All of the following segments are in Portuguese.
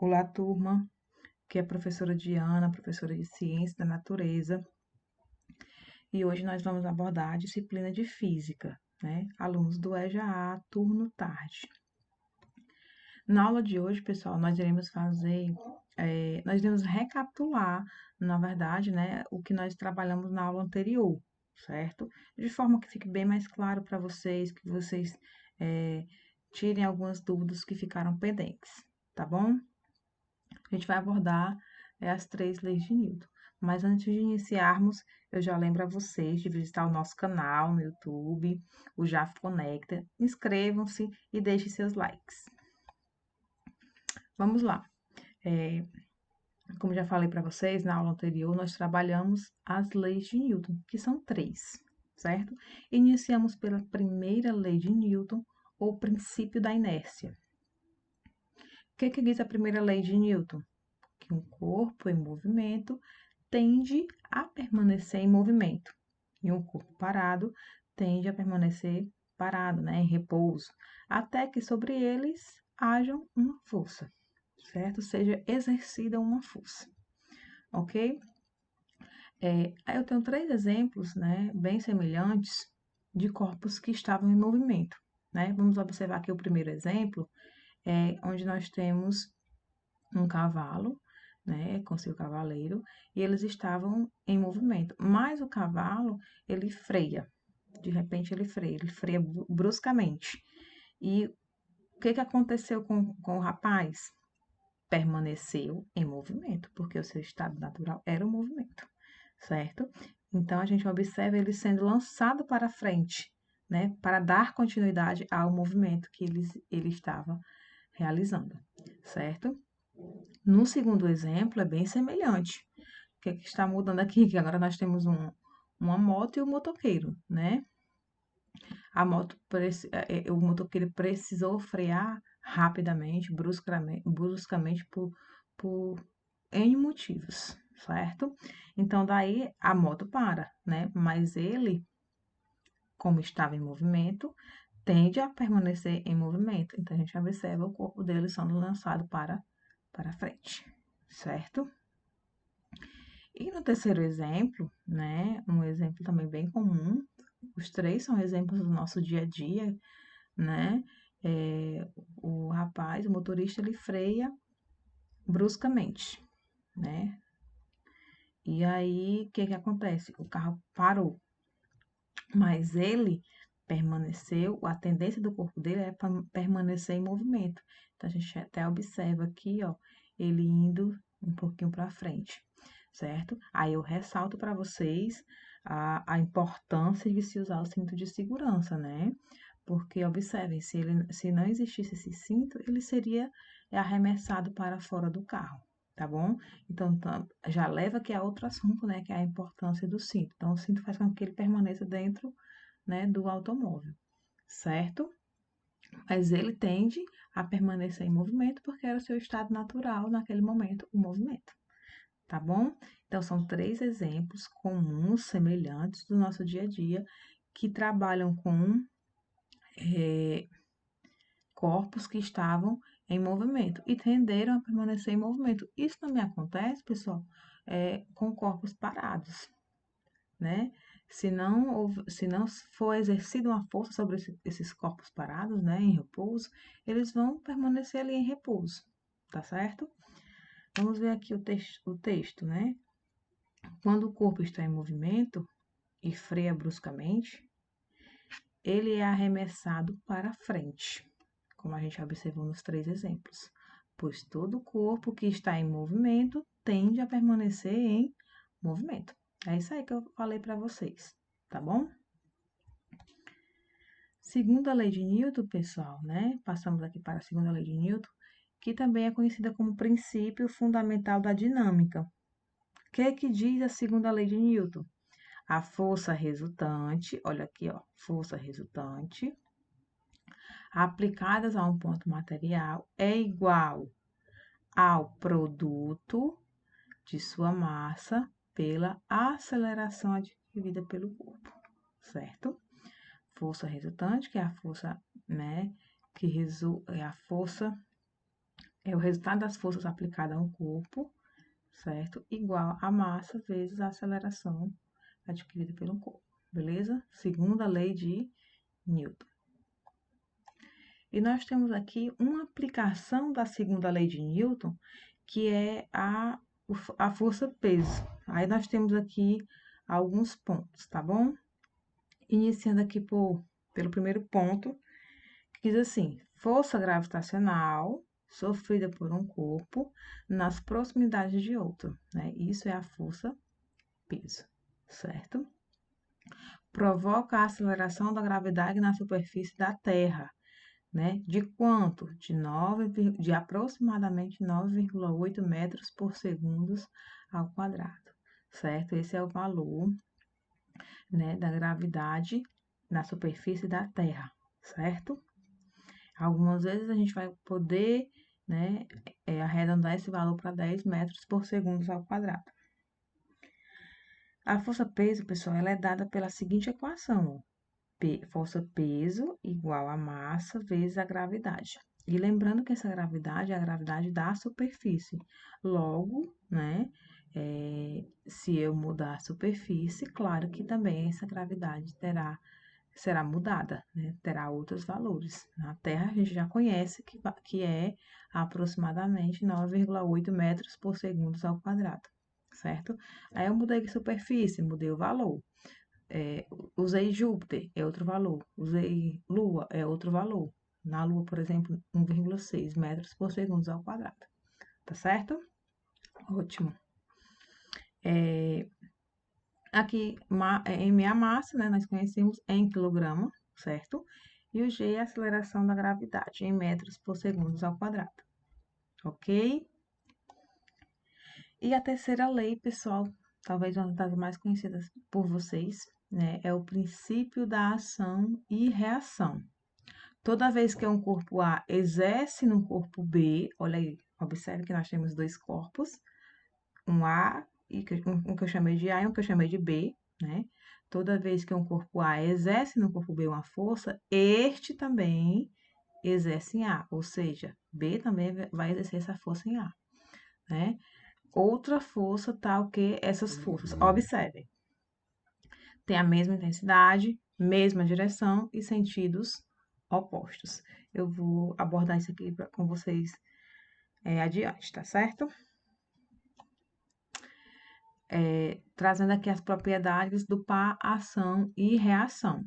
Olá, turma, que é a professora Diana, professora de Ciência da Natureza, e hoje nós vamos abordar a disciplina de Física, né? Alunos do EJA, turno tarde. Na aula de hoje, pessoal, nós iremos recapitular, na verdade, né, o que nós trabalhamos na aula anterior, certo? De forma que fique bem mais claro para vocês, que vocês tirem algumas dúvidas que ficaram pendentes, tá bom? A gente vai abordar as 3 leis de Newton. Mas antes de iniciarmos, eu já lembro a vocês de visitar o nosso canal no YouTube, o JAF Conecta. Inscrevam-se e deixem seus likes. Vamos lá. Como já falei para vocês, na aula anterior, nós trabalhamos as leis de Newton, que são 3, certo? Iniciamos pela primeira lei de Newton, ou princípio da inércia. O que diz a primeira lei de Newton? Que um corpo em movimento tende a permanecer em movimento, e um corpo parado tende a permanecer parado, né, em repouso, até que sobre eles hajam uma força, certo? Seja exercida uma força, ok? Aí eu tenho 3 exemplos, né, bem semelhantes de corpos que estavam em movimento, né? Vamos observar aqui o primeiro exemplo, onde nós temos um cavalo, né, com seu cavaleiro, e eles estavam em movimento. Mas o cavalo, ele freia. De repente ele freia bruscamente. E o que aconteceu com o rapaz? Permaneceu em movimento, porque o seu estado natural era o movimento, certo? Então a gente observa ele sendo lançado para frente, né, para dar continuidade ao movimento que ele estava realizando, certo? No segundo exemplo, é bem semelhante. O que está mudando aqui? Que agora nós temos uma moto e um motoqueiro, né? O motoqueiro precisou frear rapidamente, bruscamente por N motivos, certo? Então, daí a moto para, né? Mas ele, como estava em movimento, tende a permanecer em movimento. Então, a gente observa o corpo dele sendo lançado para frente, certo? E no terceiro exemplo, né, um exemplo também bem comum, os 3 são exemplos do nosso dia a dia, né? O rapaz, o motorista, ele freia bruscamente, né? E aí, o que acontece? O carro parou, mas ele permaneceu, a tendência do corpo dele é permanecer em movimento. Então, a gente até observa aqui, ó, ele indo um pouquinho para frente, certo? Aí eu ressalto para vocês a importância de se usar o cinto de segurança, né? Porque, observem, se não existisse esse cinto, ele seria arremessado para fora do carro, tá bom? Então, já leva aqui a outro assunto, né? Que é a importância do cinto. Então, o cinto faz com que ele permaneça dentro, né, do automóvel, certo? Mas ele tende a permanecer em movimento porque era o seu estado natural naquele momento, o movimento, tá bom? Então, são 3 exemplos comuns, semelhantes do nosso dia a dia, que trabalham com corpos que estavam em movimento e tenderam a permanecer em movimento. Isso também acontece, pessoal, com corpos parados, né? Se não for exercida uma força sobre esses corpos parados, né, em repouso, eles vão permanecer ali em repouso, tá certo? Vamos ver aqui o texto, né? Quando o corpo está em movimento e freia bruscamente, ele é arremessado para frente, como a gente observou nos 3 exemplos, pois todo corpo que está em movimento tende a permanecer em movimento. É isso aí que eu falei para vocês, tá bom? Segunda lei de Newton, pessoal, né? Passamos aqui para a segunda lei de Newton, que também é conhecida como princípio fundamental da dinâmica. O que diz a segunda lei de Newton? A força resultante, olha aqui, ó, força resultante, aplicadas a um ponto material é igual ao produto de sua massa pela aceleração adquirida pelo corpo, certo? Força resultante, que é a força, né, é a força é o resultado das forças aplicadas ao corpo, certo? Igual a massa vezes a aceleração adquirida pelo corpo, beleza? Segunda lei de Newton. E nós temos aqui uma aplicação da segunda lei de Newton, que é a força-peso. Aí nós temos aqui alguns pontos, tá bom? Iniciando aqui pelo primeiro ponto, que diz assim: força gravitacional sofrida por um corpo nas proximidades de outro, né? Isso é a força-peso, certo? Provoca a aceleração da gravidade na superfície da Terra, né? De quanto? De aproximadamente 9,8 metros por segundo ao quadrado, certo? Esse é o valor, né, da gravidade na superfície da Terra, certo? Algumas vezes a gente vai poder, né, arredondar esse valor para 10 metros por segundo ao quadrado. A força-peso, pessoal, ela é dada pela seguinte equação: força-peso igual a massa vezes a gravidade. E lembrando que essa gravidade é a gravidade da superfície. Logo, né, se eu mudar a superfície, claro que também essa gravidade será mudada, né? Terá outros valores. Na Terra, a gente já conhece que é aproximadamente 9,8 metros por segundo ao quadrado, certo? Aí eu mudei de superfície, mudei o valor. Usei Júpiter, é outro valor. Usei Lua, é outro valor. Na Lua, por exemplo, 1,6 metros por segundo ao quadrado. Tá certo? Ótimo. Aqui, M é a massa, né? Nós conhecemos em quilograma, certo? E o G é a aceleração da gravidade, em metros por segundo ao quadrado. Ok? E a terceira lei, pessoal, talvez uma das mais conhecidas por vocês, né? É o princípio da ação e reação. Toda vez que um corpo A exerce no corpo B, olha aí, observe que nós temos dois corpos, um A, um que eu chamei de A e um que eu chamei de B, né? Toda vez que um corpo A exerce no corpo B uma força, este também exerce em A, ou seja, B também vai exercer essa força em A, né? Outra força tal que essas forças, observem, tem a mesma intensidade, mesma direção e sentidos opostos. Eu vou abordar isso aqui com vocês adiante, tá certo? Trazendo aqui as propriedades do par, ação e reação.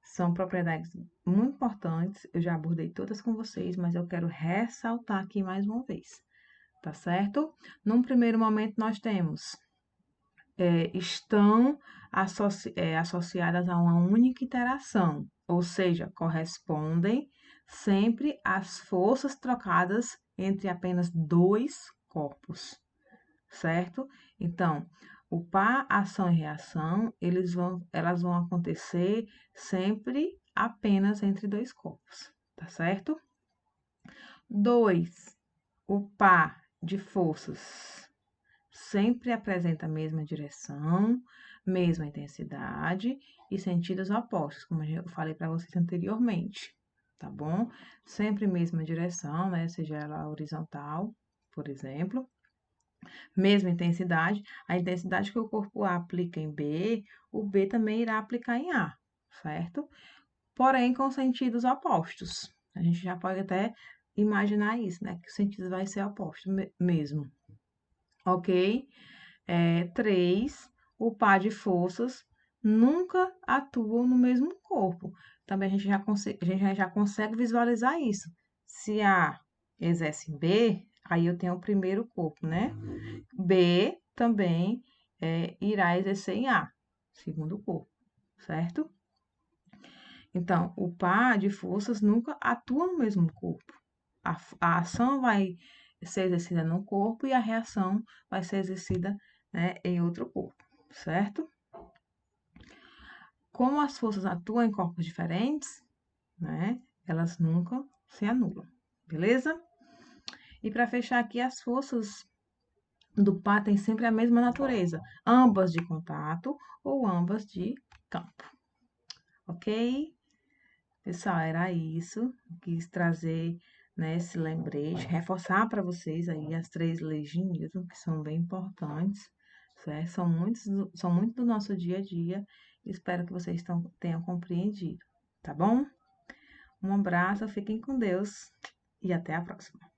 São propriedades muito importantes, eu já abordei todas com vocês, mas eu quero ressaltar aqui mais uma vez, tá certo? Num primeiro momento, nós temos estão associadas a uma única interação, ou seja, correspondem sempre às forças trocadas entre apenas dois corpos, certo? Então, o par, ação e reação, elas vão acontecer sempre apenas entre dois corpos, tá certo? 2. O par de forças sempre apresenta a mesma direção, mesma intensidade e sentidos opostos, como eu falei para vocês anteriormente, tá bom? Sempre mesma direção, né? Seja ela horizontal, por exemplo. Mesma intensidade, a intensidade que o corpo A aplica em B, o B também irá aplicar em A, certo? Porém, com sentidos opostos. A gente já pode até imaginar isso, né? Que o sentido vai ser oposto mesmo. Ok? 3, o par de forças nunca atuam no mesmo corpo. Também a gente já consegue visualizar isso. Se A exerce em B, aí eu tenho o primeiro corpo, né? B também irá exercer em A, segundo corpo, certo? Então, o par de forças nunca atua no mesmo corpo. A ação vai ser exercida num corpo e a reação vai ser exercida, né, em outro corpo, certo? Como as forças atuam em corpos diferentes, né, elas nunca se anulam, beleza? E para fechar aqui, as forças do par têm sempre a mesma natureza, ambas de contato ou ambas de campo, ok? Pessoal, era isso. Quis trazer né, esse lembrete, reforçar para vocês aí as 3 leis de Newton, que são bem importantes, certo? São muito do nosso dia a dia. Espero que vocês tenham compreendido, tá bom? Um abraço, fiquem com Deus e até a próxima.